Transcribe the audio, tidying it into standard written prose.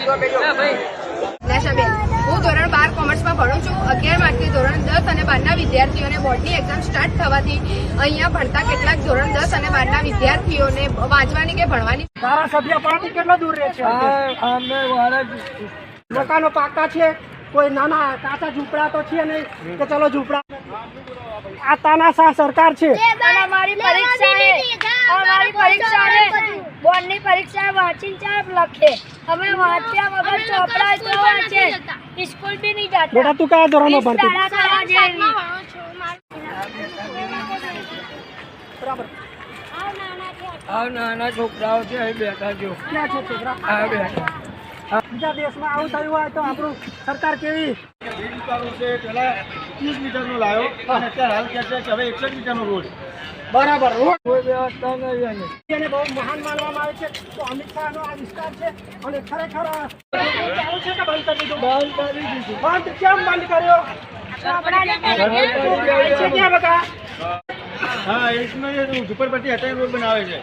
હું ધોરણ 12 કોમર્સમાં ભણું છું. 11 માર્ચથી ધોરણ 10 અને 12ના વિદ્યાર્થીઓને બોર્ડની એક્ઝામ સ્ટાર્ટ થવાથી અહીંયા ભણતા કેટલાક ધોરણ 10 અને 12ના વિદ્યાર્થીઓને વાંચવાની કે ભણવાની ધારાસભ્ય પાર્ટી કેટલો દૂર રહે છે? મકાનો પાકા છે, કોઈ નાના કાચા ઝૂંપડા તો છે નહીં કે ચલો ઝૂંપડા. આ તાનાશાહ સરકાર છે. અમારી પરીક્ષા બોર્ડની પરીક્ષા વાંચીને ચાપ લખે. અમે વાંચ્યા વગર ચોપડા તો વાંચે, સ્કૂલ બી નહીં જતા. બેટા તું કયા ધોરણમાં ભણતી? બરાબર. નાના છોકરાઓ છે અહીં બેઠા જો. ક્યાં છે છોકરા? આ બેઠા. બીજા દેશમાં આવું થયું હોય તો આપણું સરકાર કેવી? પેલા 30 મીટરનો લાવ્યો અને અત્યારે હાલ કહે છે કે હવે 61 મીટરનો રોડ. બરાબર. રોડ કોઈ વ્યવસ્થા નહીં એની. એને બહુ મહાન માનવામાં આવે છે. તો અમિત શાહનો આ વિસ્તાર છે અને ખરેખર ચાલુ છે કે બંધ કરી દીધું? બંધ કરી દીધું. બંધ કેમ બંધ કર્યો? છે ક્યાં બકા? હા, એકનો ઝુંપડપટ્ટી હટાવી રોડ બનાવે છે.